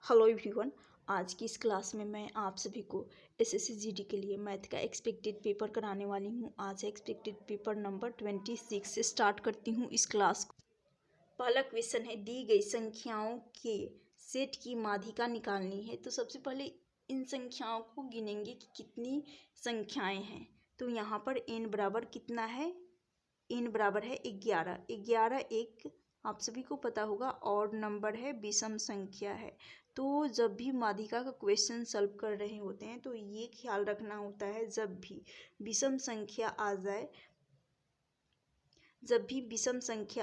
Hello everyone. आज की इस क्लास में मैं आप सभी को एसएससी जीडी के लिए मैथ का एक्सपेक्टेड पेपर कराने वाली हूँ। आज है एक्सपेक्टेड पेपर नंबर 26 से स्टार्ट करती हूँ इस क्लास को। पहला क्वेश्चन है, दी गई संख्याओं के सेट की माध्यिका निकालनी है। तो सबसे पहले इन संख्याओं को गिनेंगे कि कितनी संख्याएँ हैं। तो यहाँ पर n बराबर कितना है, n बराबर है 11। 11 एक आप सभी को पता होगा ऑड नंबर है, विषम संख्या है। तो जब भी माध्यिका का क्वेश्चन सॉल्व कर रहे होते हैं तो ये ख्याल रखना होता है, जब भी विषम संख्या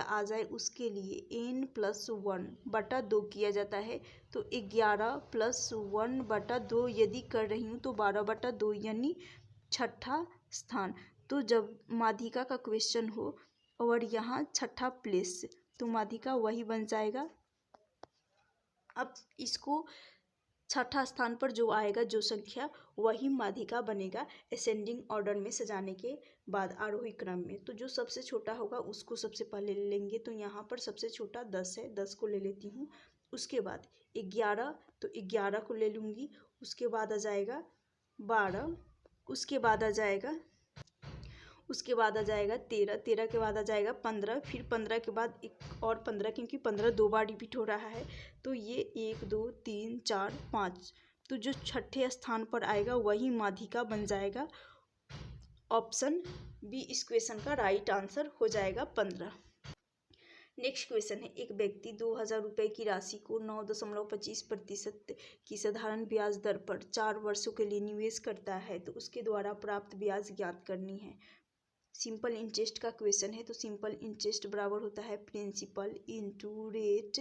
आ जाए उसके लिए n + 1/2 किया जाता है। तो 11 + 1/2 यदि कर रही हूँ तो 12/2 यानी छठा स्थान। तो जब माध्यिका का क्वेश्चन हो और यहाँ छठा प्लेस, तो माध्यिका वही बन जाएगा। अब इसको छठा स्थान पर जो आएगा, जो संख्या, वही माध्यिका बनेगा असेंडिंग ऑर्डर में सजाने के बाद आरोही क्रम में। तो जो सबसे छोटा होगा उसको सबसे पहले ले लेंगे। तो यहाँ पर सबसे छोटा 10 है, 10 को ले लेती हूँ। उसके बाद 11, तो 11 को ले लूँगी। उसके बाद आ जाएगा 12, उसके बाद आ जाएगा 13, 13 के बाद आ जाएगा 15, फिर 15 के बाद एक और 15, क्योंकि 15 2 बार रिपीट हो रहा है। तो ये 1 2 3 4 5, तो जो छठे स्थान पर आएगा वही माध्यिका बन जाएगा। ऑप्शन बी इस क्वेश्चन का राइट आंसर हो जाएगा 15। नेक्स्ट क्वेश्चन है, एक व्यक्ति 2000 रुपये की राशि को 9.25% की साधारण ब्याज दर पर 4 वर्षों के लिए निवेश करता है। तो उसके द्वारा प्राप्त ब्याज ज्ञात करनी है। सिंपल इंटरेस्ट का क्वेश्चन है। तो सिंपल इंटरेस्ट बराबर होता है प्रिंसिपल इंटू रेट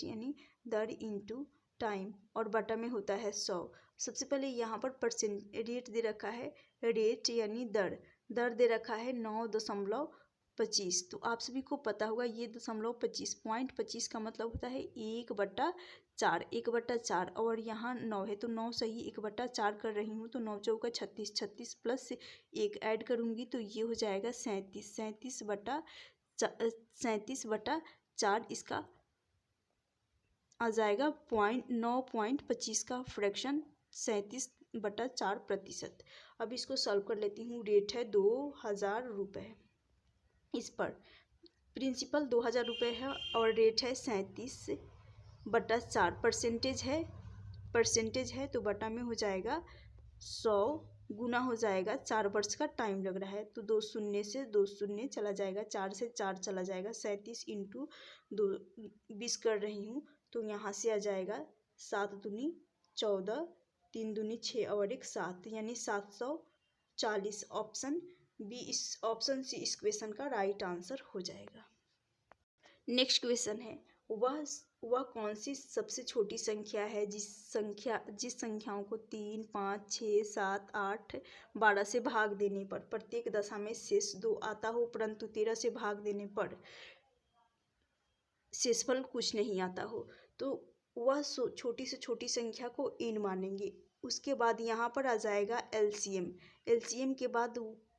यानी दर इंटू टाइम, और बटा में होता है 100। सबसे पहले यहाँ पर परसेंट रेट दे रखा है, रेट यानी दर दे रखा है 9.25। तो आप सभी को पता होगा ये 0.25 का मतलब होता है 1/4, 1/4, और यहाँ 9 है तो 9 सही 1/4 कर रही हूँ। तो 9 चौका 36, 36 प्लस 1 ऐड करूँगी तो ये हो जाएगा 37, 37/4। इसका आ जाएगा 9.25 का फ्रैक्शन 37/4%। अब इसको सॉल्व कर लेती हूँ। रेट है 2000 रुपये, इस पर प्रिंसिपल 2000 रुपये है और रेट है 37/4। परसेंटेज है तो बटा में हो जाएगा 100, गुना हो जाएगा 4 वर्ष का टाइम लग रहा है। तो 2 शून्य से 2 शून्य चला जाएगा, 4 से 4 चला जाएगा, 37 इंटू 2 20 कर रही हूँ। तो यहाँ से आ जाएगा 7 दूनी 14, 3 दूनी 6 और 1 7, यानी 740। ऑप्शन सी इस क्वेश्चन का राइट आंसर हो जाएगा। नेक्स्ट क्वेश्चन है, वह कौन सी सबसे छोटी संख्या है जिस संख्याओं को 3 5 6 7 8 12 से भाग देने पर प्रत्येक दशा में शेष 2 आता हो, परंतु 13 से भाग देने पर शेषफल कुछ नहीं आता हो। तो वह छोटी से छोटी संख्या को n मानेंगे। उसके बाद यहाँ पर आ जाएगा एलसीएम के बाद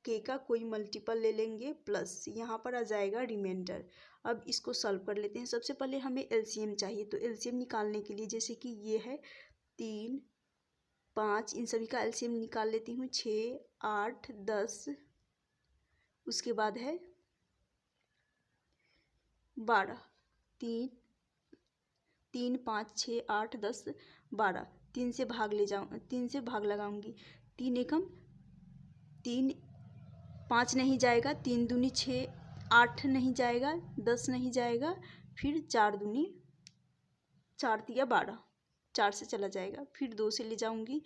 के का कोई मल्टीपल ले लेंगे, प्लस यहाँ पर आ जाएगा रिमाइंडर। अब इसको सॉल्व कर लेते हैं। सबसे पहले हमें एलसीएम चाहिए। तो एलसीएम निकालने के लिए, जैसे कि ये है 3 5, इन सभी का एलसीएम निकाल लेती हूँ। 6 8 10, उसके बाद है 12। 3 5 6 8 10 12, 3 से भाग लगाऊंगी। 3 एकम 3, 5 नहीं जाएगा, 3 दूनी 6, 8 नहीं जाएगा, 10 नहीं जाएगा, फिर 4 दूनी 4 तिया 12, 4 से चला जाएगा, फिर 2 से ले जाऊंगी,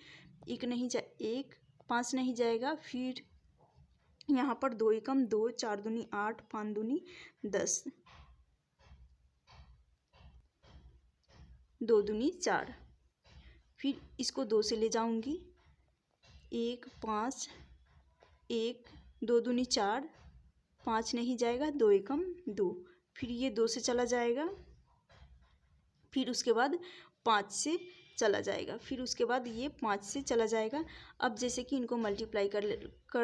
1 5 नहीं जाएगा, फिर यहाँ पर 2 एकम 2, 4 दूनी 8, 5 दूनी 10, 2 दूनी 4, फिर इसको 2 से ले जाऊंगी, 1 5, 1 2 दूनी 4, 5 नहीं जाएगा, 2 एकम 2, फिर ये 2 से चला जाएगा, फिर उसके बाद 5 से चला जाएगा, फिर उसके बाद ये 5 से चला जाएगा। अब जैसे कि इनको मल्टीप्लाई कर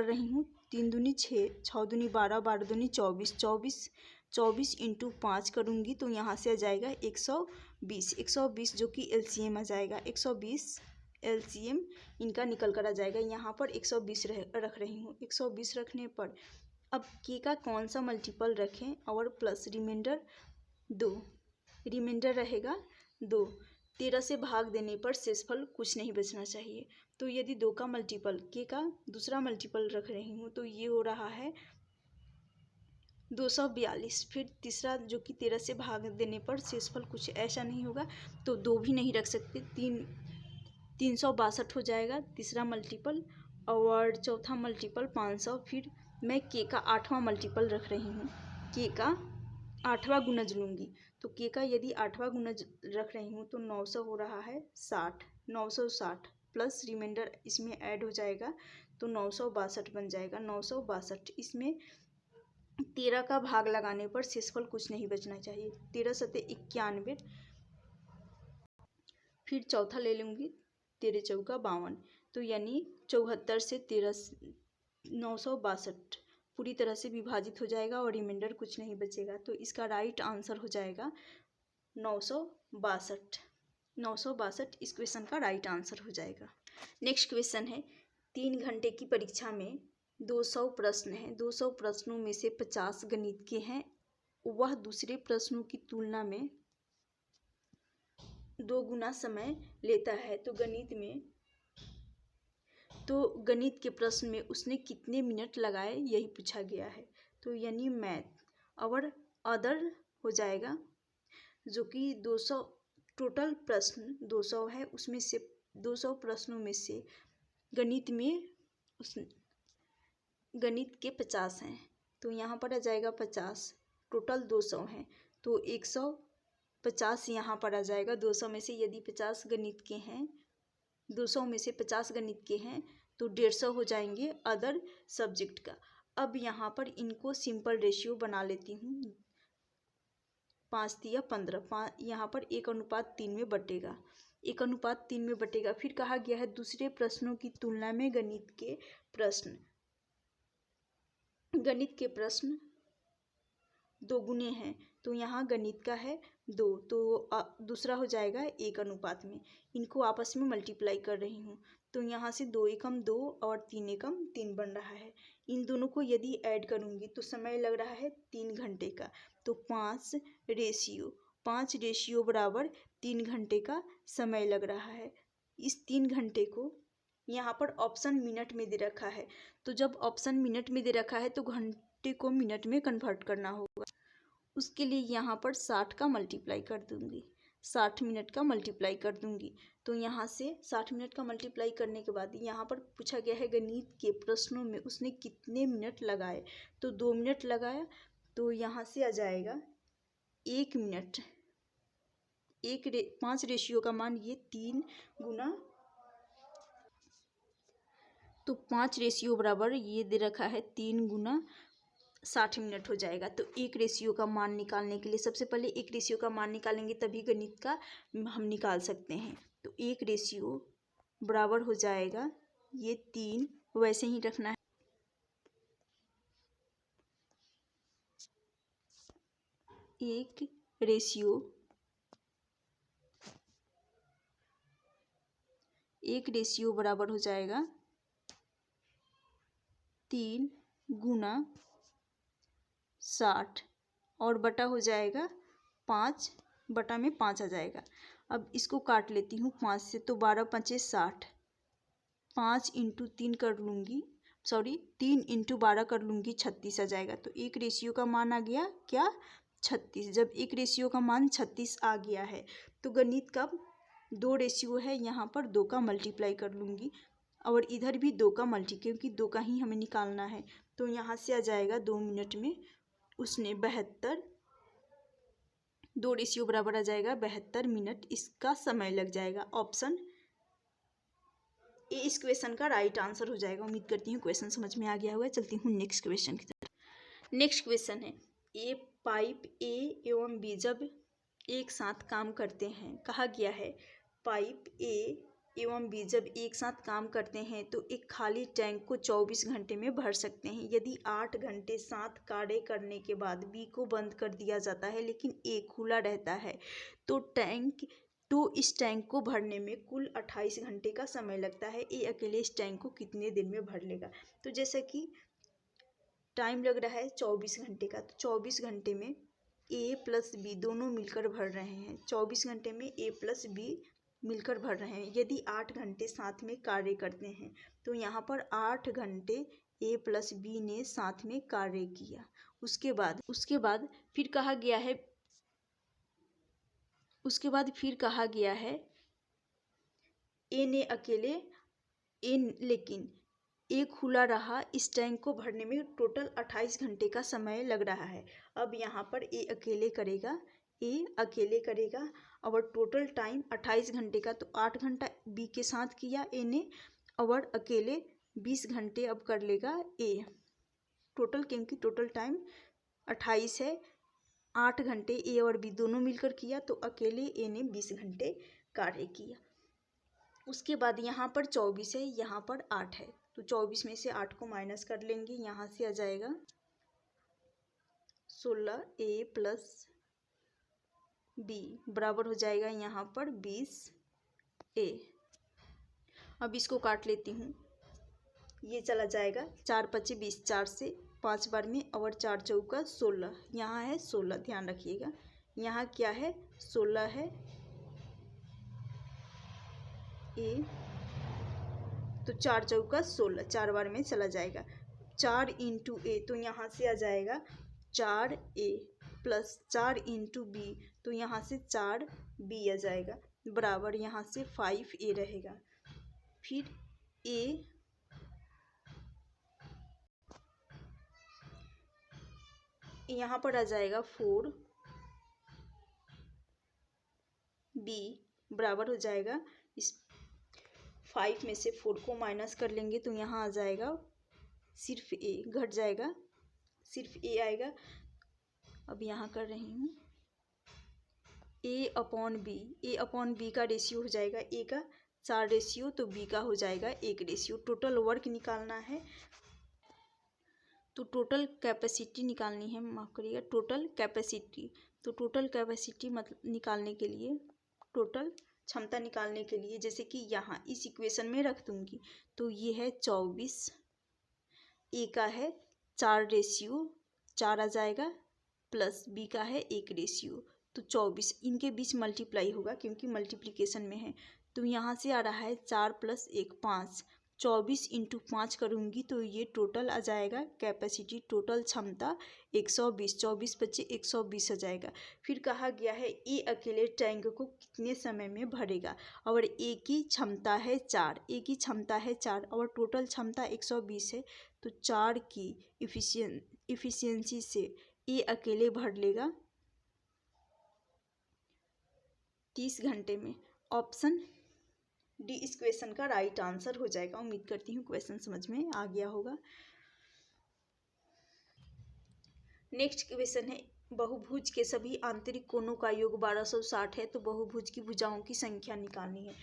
रही हूँ। 3 दूनी 6, 6 दूनी 12, 12 दूनी 24, 24 इंटू 5 करूँगी तो यहाँ से आ जाएगा 120। 120 जो कि LCM आ जाएगा। 120 LCM इनका निकल कर आ जाएगा। यहाँ पर 120 रख रही हूँ। 120 रखने पर अब के का कौन सा मल्टीपल रखें और प्लस रिमाइंडर 2, रिमाइंडर रहेगा 2। 13 से भाग देने पर शेषफल कुछ नहीं बचना चाहिए। तो यदि 2 का मल्टीपल के का दूसरा मल्टीपल रख रही हूँ तो ये हो रहा है 242। फिर तीसरा जो कि 13 से भाग देने पर शेषफल कुछ ऐसा नहीं होगा, तो 2 भी नहीं रख सकते। 362 हो जाएगा तीसरा मल्टीपल, और चौथा मल्टीपल 500। फिर मैं के का 8वां मल्टीपल रख रही हूँ। के का 8वां गुणज लूँगी तो के का यदि 8वां गुणज रख रही हूँ तो 900 हो रहा है 60। 960 प्लस रिमाइंडर इसमें ऐड हो जाएगा तो 962 बन जाएगा। 962 इसमें 13 का भाग लगाने पर शेषफल कुछ नहीं बचना चाहिए। 13 सत्ते 91। फिर चौथा ले लूँगी 13 चौका 52, तो यानी 74 से 962 पूरी तरह से विभाजित हो जाएगा और रिमाइंडर कुछ नहीं बचेगा। तो इसका राइट आंसर हो जाएगा 962। 962 इस क्वेश्चन का राइट आंसर हो जाएगा। नेक्स्ट क्वेश्चन है 3 घंटे की परीक्षा में 200 प्रश्न हैं। 200 प्रश्नों में से 50 गणित के हैं। वह दूसरे प्रश्नों की तुलना में 2 गुना समय लेता है। तो गणित के प्रश्न में उसने कितने मिनट लगाए यही पूछा गया है। तो यानी मैथ और अदर हो जाएगा, जो कि 200 टोटल प्रश्न 200 है, उसमें से 200 प्रश्नों में से गणित के 50 हैं। तो यहाँ पर आ जाएगा 50, टोटल 200 हैं तो 150 यहाँ पर आ जाएगा। 200 में से यदि 50 गणित के हैं, 200 में से 50 गणित के हैं तो 150 हो जाएंगे अदर सब्जेक्ट का। अब यहाँ पर इनको सिंपल रेशियो बना लेती हूँ। 5 या 15, यहाँ पर 1:3 में बटेगा। 1:3 में बटेगा। फिर कहा गया है दूसरे प्रश्नों की तुलना में गणित के प्रश्न 2 गुने हैं। तो यहाँ गणित का है 2, तो दूसरा हो जाएगा 1 में। इनको आपस में मल्टीप्लाई कर रही हूँ तो यहाँ से 2 एकम 2 और 3 एकम 3 बन रहा है। इन दोनों को यदि ऐड करूँगी तो समय लग रहा है 3 घंटे का। तो 5 रेशियो बराबर 3 घंटे का समय लग रहा है। इस 3 घंटे को यहाँ पर ऑप्शन मिनट में दे रखा है, तो जब ऑप्शन मिनट में दे रखा है तो घंटे को मिनट में कन्वर्ट करना होगा। उसके लिए यहाँ पर 60 का मल्टीप्लाई कर दूँगी, 60 मिनट का मल्टीप्लाई कर दूँगी। तो यहाँ से 60 मिनट का मल्टीप्लाई करने के बाद यहाँ पर पूछा गया है गणित के प्रश्नों में उसने कितने मिनट लगाए, तो 2 मिनट लगाया। तो यहाँ से आ जाएगा 1 मिनट। 5 रेशियो का मान ये 3 गुना, तो 5 रेशियो बराबर ये दे रखा है 3 गुना 60 मिनट हो जाएगा। तो 1 रेशियो का मान निकालने के लिए सबसे पहले 1 रेशियो का मान निकालेंगे तभी गणित का हम निकाल सकते हैं। तो 1 रेशियो बराबर हो जाएगा ये 3, वैसे ही रखना है। 1 रेशियो बराबर हो जाएगा 3 गुना 60 और बटा हो जाएगा 5, बटा में 5 आ जाएगा। अब इसको काट लेती हूँ 5 से, तो 12 पंचे 60, 5 इंटू 3 कर लूँगी, 3 इंटू 12 कर लूँगी, 36 आ जाएगा। तो 1 रेशियो का मान आ गया क्या, 36। जब 1 रेशियो का मान 36 आ गया है तो गणित का 2 रेशियो है, यहाँ पर 2 का मल्टीप्लाई कर लूँगी और इधर भी 2 का क्योंकि 2 का ही हमें निकालना है। तो यहाँ से आ जाएगा 2 मिनट में उसने 72, 2 रेशियो बराबर आ जाएगा 72 मिनट इसका समय लग जाएगा। ऑप्शन ए इस क्वेश्चन का राइट आंसर हो जाएगा। उम्मीद करती हूँ क्वेश्चन समझ में आ गया होगा। चलती हूँ नेक्स्ट क्वेश्चन की तरफ। नेक्स्ट क्वेश्चन है पाइप ए एवं बी जब एक साथ काम करते हैं, कहा गया है पाइप ए एवं बी जब एक साथ काम करते हैं तो एक खाली टैंक को 24 घंटे में भर सकते हैं। यदि 8 घंटे साथ कार्य करने के बाद बी को बंद कर दिया जाता है लेकिन ए खुला रहता है तो इस टैंक को भरने में कुल 28 घंटे का समय लगता है। ए अकेले इस टैंक को कितने दिन में भर लेगा? तो जैसे कि टाइम लग रहा है 24 घंटे का, तो 24 घंटे में ए प्लस बी दोनों मिलकर भर रहे हैं। 24 घंटे में ए प्लस बी मिलकर भर रहे हैं। यदि 8 घंटे साथ में कार्य करते हैं तो यहाँ पर 8 घंटे ए प्लस बी ने साथ में कार्य किया। उसके बाद फिर कहा गया है लेकिन ए खुला रहा। इस टैंक को भरने में टोटल 28 घंटे का समय लग रहा है। अब यहाँ पर ए अकेले करेगा और टोटल टाइम 28 घंटे का, तो 8 घंटा बी के साथ किया ए ने और अकेले 20 घंटे अब कर लेगा ए टोटल, क्योंकि टोटल टाइम 28 है। 8 घंटे ए और बी दोनों मिलकर किया तो अकेले ए ने 20 घंटे कार्य किया। उसके बाद यहाँ पर 24 है, यहाँ पर 8 है, तो 24 में से 8 को माइनस कर लेंगे। यहाँ से आ जाएगा 16 ए प्लस बी बराबर हो जाएगा यहाँ पर 20 ए। अब इसको काट लेती हूँ, ये चला जाएगा 4 पच्चे 20, 4 से 5 बार में और 4 चौका 16, यहाँ है 16, ध्यान रखिएगा। यहाँ क्या है 16 है ए, तो 4 चौका 16, 4 बार में चला जाएगा। 4 इंटू ए, तो यहाँ से आ जाएगा 4 ए प्लस 4 इंटू बी, तो यहाँ से 4 बी आ जाएगा बराबर यहाँ से 5 ए रहेगा। फिर ए यहाँ पर आ जाएगा 4 बी बराबर हो जाएगा, इस 5 में से 4 को माइनस कर लेंगे तो यहाँ आ जाएगा सिर्फ ए, घट जाएगा, सिर्फ ए आएगा। अब यहाँ कर रही हूँ ए अपॉन बी का रेशियो हो जाएगा, ए का 4 रेशियो तो बी का हो जाएगा 1 रेशियो। टोटल वर्क निकालना है तो टोटल कैपेसिटी निकालनी है, माफ़ करिएगा, टोटल कैपेसिटी। तो टोटल कैपेसिटी मतलब निकालने के लिए, टोटल क्षमता निकालने के लिए, जैसे कि यहाँ इस इक्वेशन में रख दूँगी तो ये है 24, ए का है 4 रेशियो 4 आ जाएगा प्लस बी का है 1 रेशियो, तो 24 इनके बीच मल्टीप्लाई होगा क्योंकि मल्टीप्लिकेशन में है। तो यहाँ से आ रहा है 4 प्लस 1 5, 24 इंटू 5 करूँगी तो ये टोटल आ जाएगा कैपेसिटी, टोटल क्षमता 120, 24 बच्चे 120 आ जाएगा। फिर कहा गया है ए अकेले टैंक को कितने समय में भरेगा, और ए की क्षमता है 4, और टोटल क्षमता 120 है, तो 4 की इफिशियंसी से ए अकेले भर लेगा 30 घंटे में। ऑप्शन डी इस क्वेश्चन का राइट आंसर हो जाएगा। उम्मीद करती हूँ क्वेश्चन समझ में आ गया होगा। नेक्स्ट क्वेश्चन है, बहुभुज के सभी आंतरिक कोणों का योग 1260 है, तो बहुभुज की भुजाओं की संख्या निकालनी है।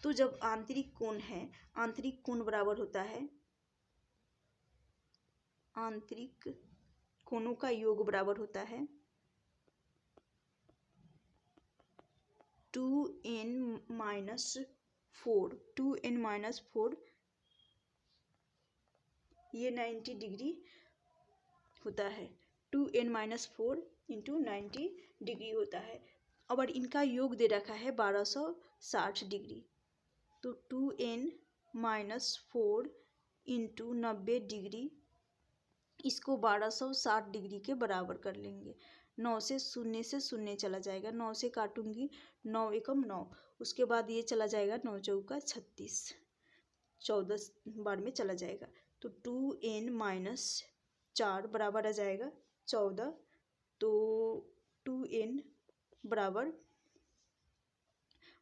तो जब आंतरिक कोण है, आंतरिक कोण बराबर होता है, आंतरिक कोणों का योग बराबर होता है 2n-4, 2n-4 ये 90 डिग्री होता है, 2n-4 इंटू 90 डिग्री होता है, और इनका योग दे रखा है 1260 डिग्री, तो 2n-4 इंटू 90 डिग्री, इसको 1260 डिग्री के बराबर कर लेंगे। 9 से शून्य चला जाएगा, 9 से काटूंगी 9 एकम 9, उसके बाद ये चला जाएगा 9 चौका 36, 14 बार में चला जाएगा, तो 2n-4 बराबर आ जाएगा 14, तो 2n बराबर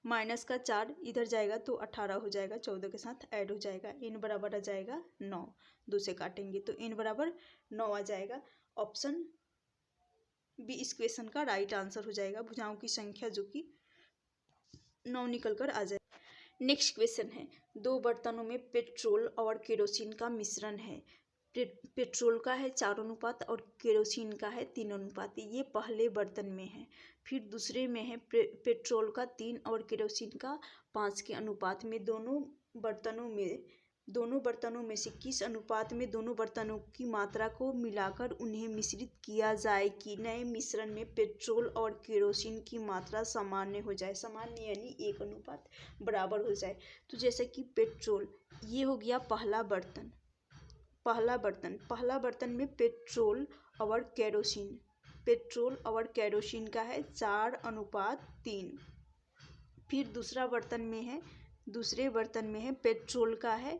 माइनस का 4 इधर जाएगा तो 18 हो जाएगा, 14 के साथ ऐड हो जाएगा, n बराबर आ जाएगा 9, 2 से काटेंगे तो n बराबर 9 आ जाएगा। ऑप्शन बी इस क्वेश्चन का राइट आंसर हो जाएगा, भुजाओं की संख्या जो कि 9 निकल कर आ जाए। नेक्स्ट क्वेश्चन है, दो बर्तनों में पेट्रोल और केरोसिन का मिश्रण है। पेट्रोल का है 4 अनुपात और केरोसिन का है 3 अनुपात। ये पहले बर्तन में है। फिर दूसरे में है पेट्रोल का 3 और केरोसिन का 5 के अनुपात में। दोनों बर्तनों में से किस अनुपात में दोनों बर्तनों की मात्रा को मिलाकर उन्हें मिश्रित किया जाए कि नए मिश्रण में पेट्रोल और केरोसिन की मात्रा सामान्य हो जाए। सामान्य यानी 1 अनुपात बराबर हो जाए। तो जैसे कि पेट्रोल, ये हो गया पहला बर्तन में पेट्रोल और केरोसिन का है 4:3। फिर दूसरे बर्तन में है पेट्रोल का है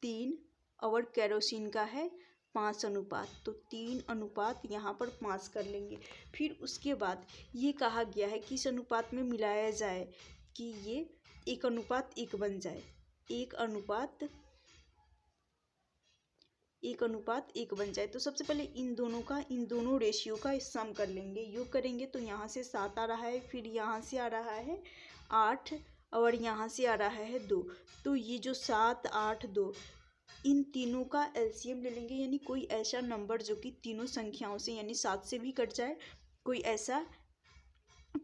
3 और केरोसिन का है 5 अनुपात। तो 3 अनुपात यहाँ पर 5 कर लेंगे। फिर उसके बाद ये कहा गया है किस अनुपात में मिलाया जाए कि ये 1:1 बन जाए। 1:1 बन जाए। तो सबसे पहले इन दोनों रेशियो का सम कर लेंगे। योग करेंगे तो यहाँ से 7 आ रहा है, फिर यहाँ से आ रहा है 8 और यहाँ से आ रहा है 2। तो ये जो 7, 8, 2 इन तीनों का एलसीएम ले लेंगे, यानी कोई ऐसा नंबर जो कि तीनों संख्याओं से यानी 7 से भी कट जाए। कोई ऐसा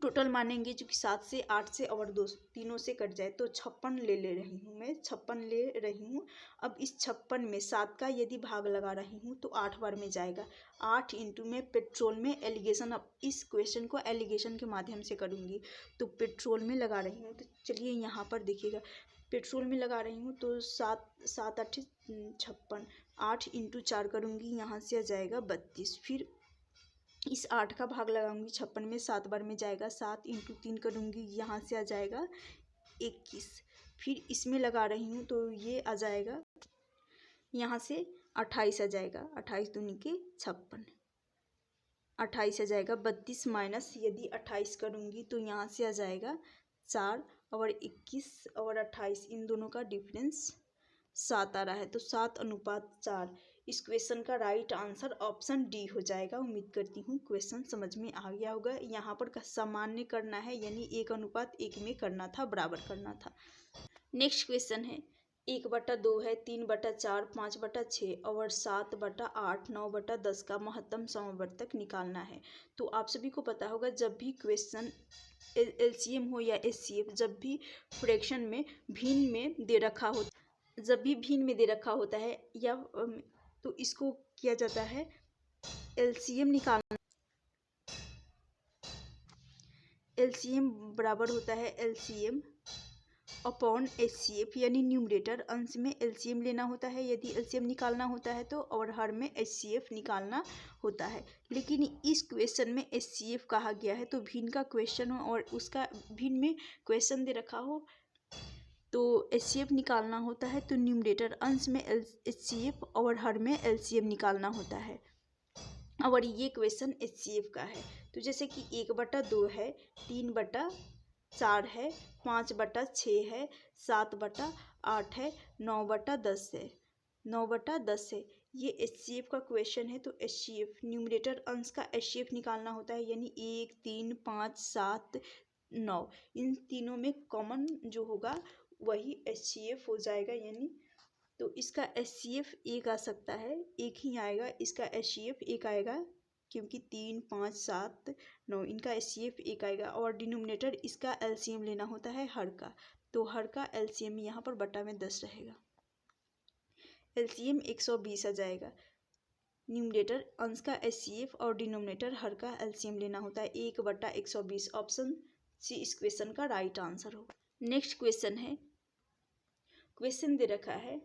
टोटल मानेंगे जो कि 7 से, 8 से और 2 तीनों से कट जाए। तो 56 ले रही हूँ मैं, 56 ले रही हूँ। अब इस 56 में 7 का यदि भाग लगा रही हूँ तो 8 बार में जाएगा। 8 इंटू में पेट्रोल में एलिगेशन, अब इस क्वेश्चन को एलिगेशन के माध्यम से करूँगी। तो पेट्रोल में लगा रही हूँ, तो चलिए यहाँ पर देखिएगा, पेट्रोल में लगा रही हूँ तो 7 8 56, 8 इंटू 4 करूँगी, यहाँ से आ जाएगा 32। फिर इस 8 का भाग लगाऊंगी 56 में, 7 बार में जाएगा। 7 इंटू 3 करूँगी, यहाँ से आ जाएगा 21। फिर इसमें लगा रही हूँ तो ये आ जाएगा, यहाँ से 28 आ जाएगा। 28 दूनी के 56, 28 आ जाएगा। 32 माइनस यदि 28 करूँगी तो यहाँ से आ जाएगा 4 और 21 और 28 इन दोनों का डिफरेंस 7 आ रहा है। तो 7:4। इस क्वेश्चन का राइट आंसर ऑप्शन डी हो जाएगा। उम्मीद करती हूँ क्वेश्चन समझ में आ गया होगा। यहाँ पर सामान्य करना है, यानी 1:1 में करना था, बराबर करना था। नेक्स्ट क्वेश्चन है, 1/2 है, 3/4, 5/6 और 7/8, 9/10 का महत्तम समवर्तक निकालना है। तो आप सभी को पता होगा, जब भी क्वेश्चन एलसीएम हो या एचसीएफ, जब भी फ्रैक्शन में भिन्न में दे रखा होता है या तो इसको किया जाता है एलसीएम निकालना। एलसीएम बराबर होता है एलसीएम अपॉन एचसीएफ, यानी न्यूमरेटर अंश में एलसीएम लेना होता है यदि एलसीएम निकालना होता है तो, और हर में एचसीएफ निकालना होता है। लेकिन इस क्वेश्चन में एचसीएफ कहा गया है, तो भिन्न का क्वेश्चन हो और उसका भिन्न में क्वेश्चन दे रखा हो तो एचसीएफ निकालना होता है। तो न्यूमरेटर अंश में एचसीएफ और हर में एलसीएम निकालना होता है। और ये क्वेश्चन एचसीएफ का है। तो जैसे कि 1/2 है, 3/4 है, 5/6 है, 7/8 है, 9/10 है, 9/10 है। ये एचसीएफ का क्वेश्चन है। तो एचसीएफ न्यूमरेटर अंश का एचसीएफ निकालना होता है, यानी 1, 3, 5, 7, 9 इन तीनों में कॉमन जो होगा वही एचसीएफ हो जाएगा। यानी तो इसका एचसीएफ 1 आ सकता है, 1 ही आएगा। इसका एचसीएफ 1 आएगा क्योंकि 3, 5, 7, 9 इनका एचसीएफ 1 आएगा। और डिनोमिनेटर इसका एलसीएम लेना होता है हर का, तो हर का एलसीएम यहाँ पर बटा में 10 रहेगा। एलसीएम 120 आ जाएगा। न्यूमरेटर अंश का एचसीएफ और डिनोमिनेटर हर का एलसीएम लेना होता है 1/120। ऑप्शन सी इस क्वेश्चन का राइट आंसर होगा। नेक्स्ट क्वेश्चन है, क्वेश्चन दे रखा है,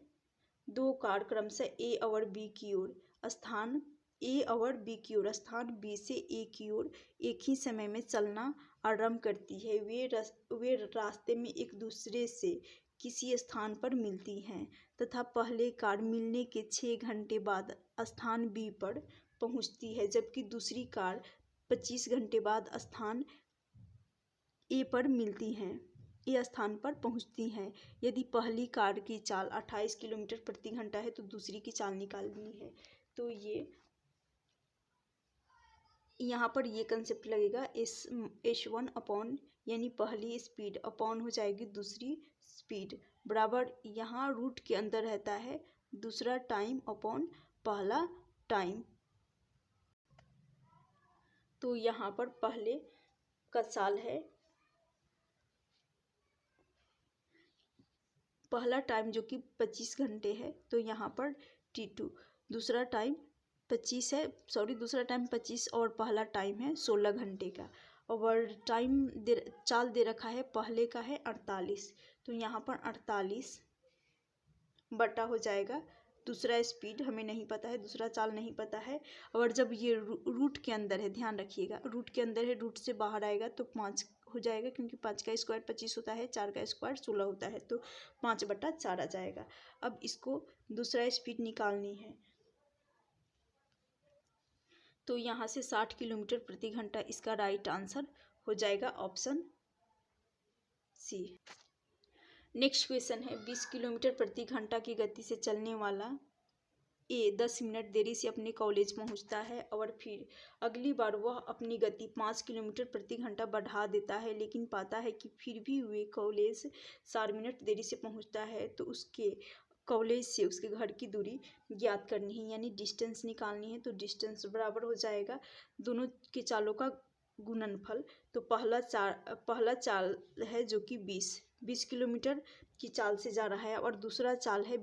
दो कार क्रमशः ए और बी की ओर स्थान बी से ए की ओर एक ही समय में चलना आरंभ करती है। वे रास्ते में एक दूसरे से किसी स्थान पर मिलती हैं तथा पहले कार मिलने के 6 घंटे बाद स्थान बी पर पहुंचती है, जबकि दूसरी कार 25 घंटे बाद स्थान ए पर मिलती हैं, ये स्थान पर पहुंचती हैं। यदि पहली कार की चाल 28 किलोमीटर प्रति घंटा है तो दूसरी की चाल निकालनी है। तो ये यहाँ पर ये कंसेप्ट लगेगा H1/A यानी पहली स्पीड अपॉन हो जाएगी दूसरी स्पीड बराबर यहाँ रूट के अंदर रहता है दूसरा टाइम अपॉन पहला टाइम। तो यहाँ पर पहले का चाल है पहला टाइम जो कि 25 घंटे है, तो यहाँ पर T2 दूसरा टाइम 25 है, दूसरा टाइम 25 और पहला टाइम है 16 घंटे का। और टाइम चाल दे रखा है पहले का है 48, तो यहाँ पर 48 बटा हो जाएगा दूसरा स्पीड हमें नहीं पता है, दूसरा चाल नहीं पता है। और जब ये रूट के अंदर है, ध्यान रखिएगा रूट के अंदर है, रूट से बाहर आएगा तो 5 हो जाएगा, क्योंकि 5 का स्क्वायर 25 होता है, 4 का स्क्वायर 16 होता है, तो 5/4 आ जाएगा। अब इसको दूसरा स्पीड निकालनी है, तो यहाँ से 60 किलोमीटर प्रति घंटा इसका राइट आंसर हो जाएगा ऑप्शन सी। नेक्स्ट क्वेश्चन है 20 किलोमीटर प्रति घंटा की गति से चलने वाला ए 10 मिनट देरी से अपने कॉलेज पहुंचता है और फिर अगली बार वह अपनी गति 5 किलोमीटर प्रति घंटा बढ़ा देता है, लेकिन पाता है कि फिर भी वे कॉलेज 4 मिनट देरी से पहुंचता है। तो उसके कॉलेज से उसके घर की दूरी ज्ञात करनी है, यानी डिस्टेंस निकालनी है। तो डिस्टेंस बराबर हो जाएगा दोनों के चालों का गुणनफल। तो पहला चाल है जो कि 20 किलोमीटर की चाल से जा रहा है और दूसरा चाल है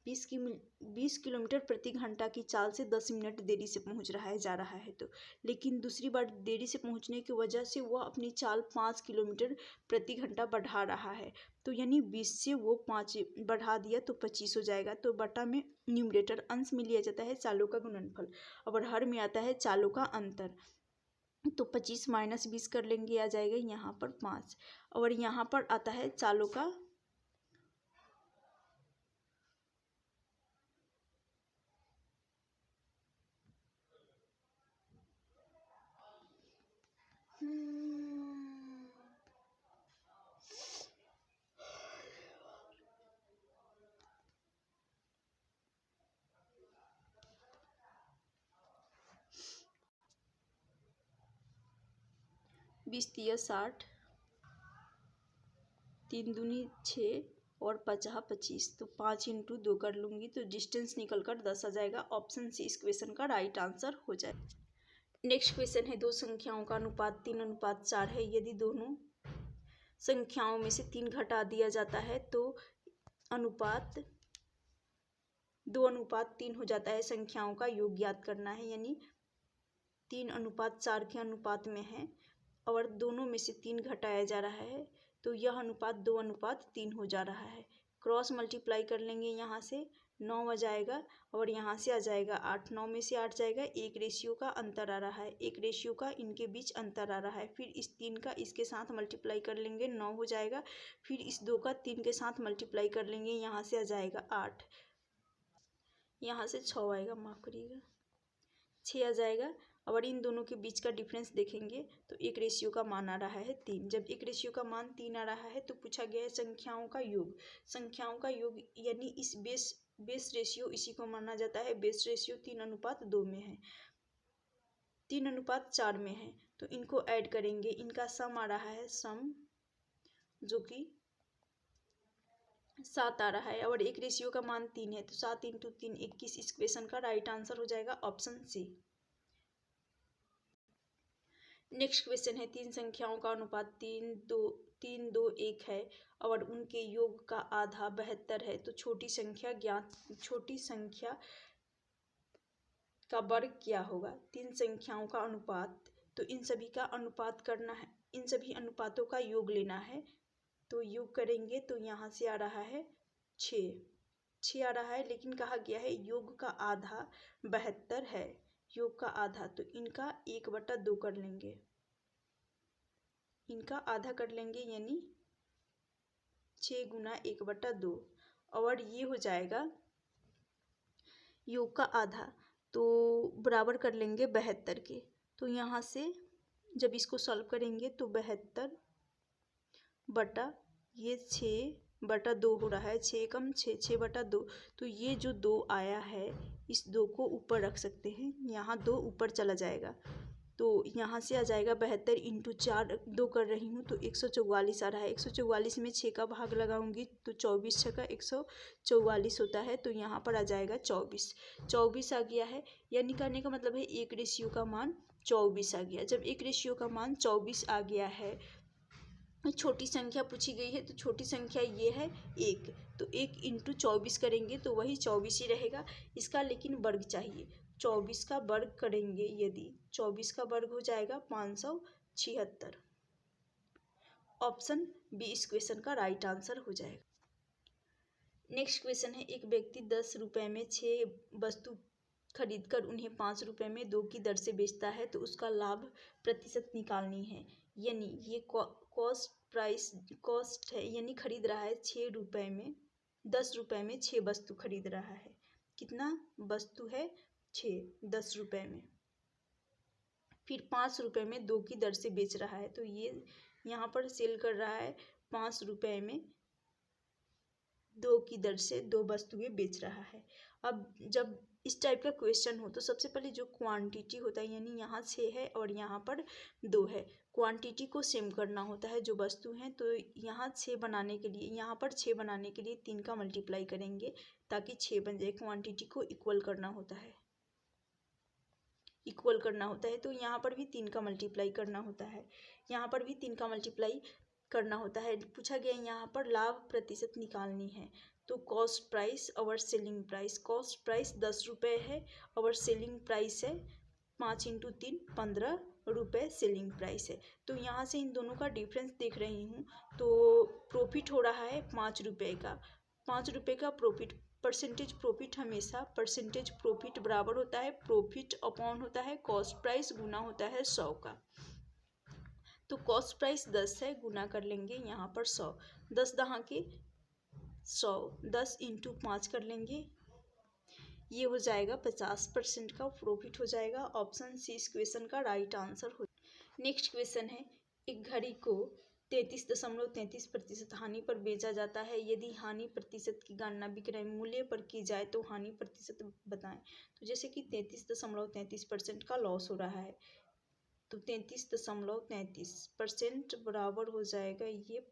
20 किलोमीटर प्रति घंटा की चाल से 10 मिनट देरी से पहुंच रहा है जा रहा है। तो लेकिन दूसरी बार देरी से पहुंचने की वजह से वह अपनी चाल 5 किलोमीटर प्रति घंटा बढ़ा रहा है, तो यानी 20 से वो 5 बढ़ा दिया तो 25 हो जाएगा। तो बटा में न्यूमरेटर अंश में लिया जाता है चालों का गुणनफल और हर में आता है चालों का अंतर। तो 25 - 20 कर लेंगे, आ जाएगा यहाँ पर 5 और यहाँ पर आता है चालों का बीस तिया 60, 3 दूनी 6 और 50 25, तो 5 × 2 कर लूँगी तो डिस्टेंस निकल कर 10 आ जाएगा। ऑप्शन सी इस क्वेश्चन का राइट आंसर हो जाए। नेक्स्ट क्वेश्चन है दो संख्याओं का अनुपात 3:4 है। यदि दोनों संख्याओं में से 3 घटा दिया जाता है तो अनुपात 2:3 हो जाता है। संख्याओं का योग ज्ञात करना है, यानी 3:4 के अनुपात में है और दोनों में से 3 घटाया जा रहा है, तो यह अनुपात 2:3 हो जा रहा है। क्रॉस मल्टीप्लाई कर लेंगे, यहाँ से 9 आ जाएगा और यहाँ से आ जाएगा 8, 9 में से 8 जाएगा, 1 रेशियो का अंतर आ रहा है, 1 रेशियो का इनके बीच अंतर आ रहा है। फिर इस 3 का इसके साथ मल्टीप्लाई कर लेंगे, 9 हो जाएगा। फिर इस 2 का 3 के साथ मल्टीप्लाई कर लेंगे, यहाँ से आ जाएगा 8, यहाँ से 6 आएगा, माफ़ करिएगा 6 आ जाएगा। और इन दोनों के बीच का डिफरेंस देखेंगे तो 1 रेशियो का मान आ रहा है 3। जब 1 रेशियो का मान 3 आ रहा है तो पूछा गया है संख्याओं का योग। संख्याओं का योग यानी इस बेस रेशियो इसी को माना जाता है। बेस रेशियो 3:2 में है, 3:4 में है, तो इनको ऐड करेंगे, इनका सम आ रहा है, सम जो कि 7 आ रहा है और 1 रेशियो का मान 3 है, तो 7 × 3 21 इस क्वेश्चन का राइट आंसर हो जाएगा ऑप्शन सी। नेक्स्ट क्वेश्चन है तीन संख्याओं का अनुपात 3 2 1 है और उनके योग का आधा 72 है। तो छोटी संख्या का वर्ग क्या होगा? तीन संख्याओं का अनुपात, तो इन सभी का अनुपात करना है, इन सभी अनुपातों का योग लेना है। तो योग करेंगे तो यहाँ से आ रहा है 6 आ रहा है, लेकिन कहा गया है योग का आधा 72 है, योग का आधा, तो इनका 1/2 कर लेंगे, इनका आधा कर लेंगे, यानी 6 × 1/2 और ये हो जाएगा योग का आधा, तो बराबर कर लेंगे 72 के। तो यहाँ से जब इसको सॉल्व करेंगे तो 72 बटा ये 6/2 हो रहा है, 6 कम 6, 6/2, तो ये जो 2 आया है इस 2 को ऊपर रख सकते हैं, यहाँ 2 ऊपर चला जाएगा, तो तो यहाँ से आ जाएगा 72 इंटू 4 2 कर रही हूँ तो 144 आ रहा है। 144 में 6 का भाग लगाऊंगी तो 24 छः का 144 होता है। तो यहाँ पर आ जाएगा 24 आ गया है। यह निकालने का मतलब है एक रेशियो का मान 24 आ गया। जब एक रेशियो का मान 24 आ गया है, छोटी संख्या पूछी गई है तो छोटी संख्या ये है 1, तो 1 इंटू 24 करेंगे तो वही 24 ही रहेगा। इसका लेकिन वर्ग चाहिए। 24 का वर्ग करेंगे यदि 24 का वर्ग हो जाएगा 576। ऑप्शन बी इस क्वेश्चन का राइट आंसर हो जाएगा। नेक्स्ट क्वेश्चन है, एक व्यक्ति 10 रुपये में 6 वस्तु खरीदकर उन्हें 5 रुपये में 2 की दर से बेचता है तो उसका लाभ प्रतिशत निकालनी है। यानी ये कॉस्ट है, यानी खरीद रहा है 6 रुपये में 10 रुपये में 6 वस्तु खरीद रहा है। कितना वस्तु है? 6 10 रुपये में। फिर 5 रुपये में 2 की दर से बेच रहा है। तो ये यहाँ पर सेल कर रहा है 5 रुपये में 2 की दर से 2 वस्तुएं बेच रहा है। अब जब इस टाइप का क्वेश्चन हो तो सबसे पहले जो क्वांटिटी होता है, यानी यहाँ 6 है और यहाँ पर 2 है, क्वांटिटी को सेम करना होता है जो वस्तु हैं। तो यहाँ 6 बनाने के लिए, यहाँ पर 6 बनाने के लिए 3 का मल्टीप्लाई करेंगे ताकि 6 बन जाए। क्वांटिटी को इक्वल करना होता है, तो यहाँ पर भी 3 का मल्टीप्लाई करना होता है, यहाँ पर भी 3 का मल्टीप्लाई करना होता है। पूछा गया यहाँ पर लाभ प्रतिशत निकालनी है। तो कॉस्ट प्राइस और सेलिंग प्राइस, कॉस्ट प्राइस 10 रुपये है और सेलिंग प्राइस है 5 इंटू 3 15 रुपये सेलिंग प्राइस है। तो यहाँ से इन दोनों का डिफरेंस देख रही हूँ तो प्रॉफिट हो रहा है 5 रुपये का। 5 रुपये का प्रॉफिट, परसेंटेज प्रॉफिट हमेशा परसेंटेज प्रॉफिट बराबर होता है प्रॉफिट अपॉन होता है कॉस्ट प्राइस गुना होता है 100 का। तो कॉस्ट प्राइस 10 है, गुना कर लेंगे यहाँ पर 100, 10 दहाँ के 100, 10 इंटू 5 कर लेंगे, ये हो जाएगा 50% का प्रॉफिट हो जाएगा। ऑप्शन सी इस क्वेश्चन का राइट आंसर हो। नेक्स्ट क्वेश्चन है, एक घड़ी को 33.33% हानि पर बेचा जाता है। यदि हानि प्रतिशत की गणना विक्रय मूल्य पर की जाए तो हानि प्रतिशत बताएं। तो जैसे कि 33.33% का लॉस हो रहा है तो 33.33% बराबर हो जाएगा, ये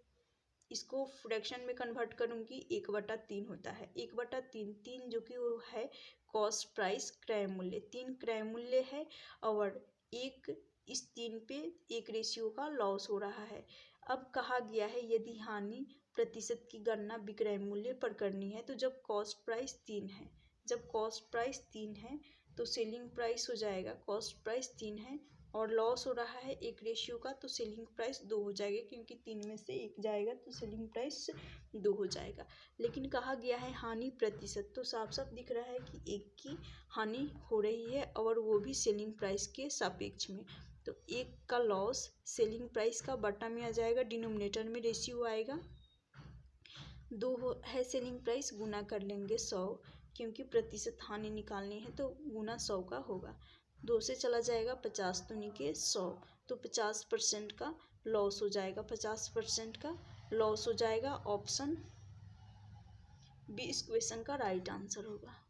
इसको फ्रैक्शन में कन्वर्ट करूँगी 1/3 होता है। 1/3, 3 जो कि वो है कॉस्ट प्राइस क्रय मूल्य, 3 क्रय मूल्य है और 1 इस 3 पे 1 रेशियो का लॉस हो रहा है। अब कहा गया है यदि हानि प्रतिशत की गणना विक्रय मूल्य पर करनी है तो जब कॉस्ट प्राइस 3 है, तो सेलिंग प्राइस हो जाएगा, कॉस्ट प्राइस 3 है और लॉस हो रहा है 1 रेशियो का, तो सेलिंग प्राइस 2 हो जाएगा क्योंकि 3 में से 1 जाएगा तो सेलिंग प्राइस 2 हो जाएगा। लेकिन कहा गया है हानि प्रतिशत, तो साफ साफ दिख रहा है कि 1 की हानि हो रही है और वो भी सेलिंग प्राइस के सापेक्ष में। तो 1 का लॉस सेलिंग प्राइस का बटा में आ जाएगा, डिनोमिनेटर में रेशियो आएगा, 2 है सेलिंग प्राइस, गुना कर लेंगे 100 क्योंकि प्रतिशत हानि निकालनी है तो गुना 100 का होगा। 2 से चला जाएगा 50 दूनी के 100, तो 50% का लॉस हो जाएगा, 50% का लॉस हो जाएगा। ऑप्शन बी इस क्वेश्चन का राइट आंसर होगा।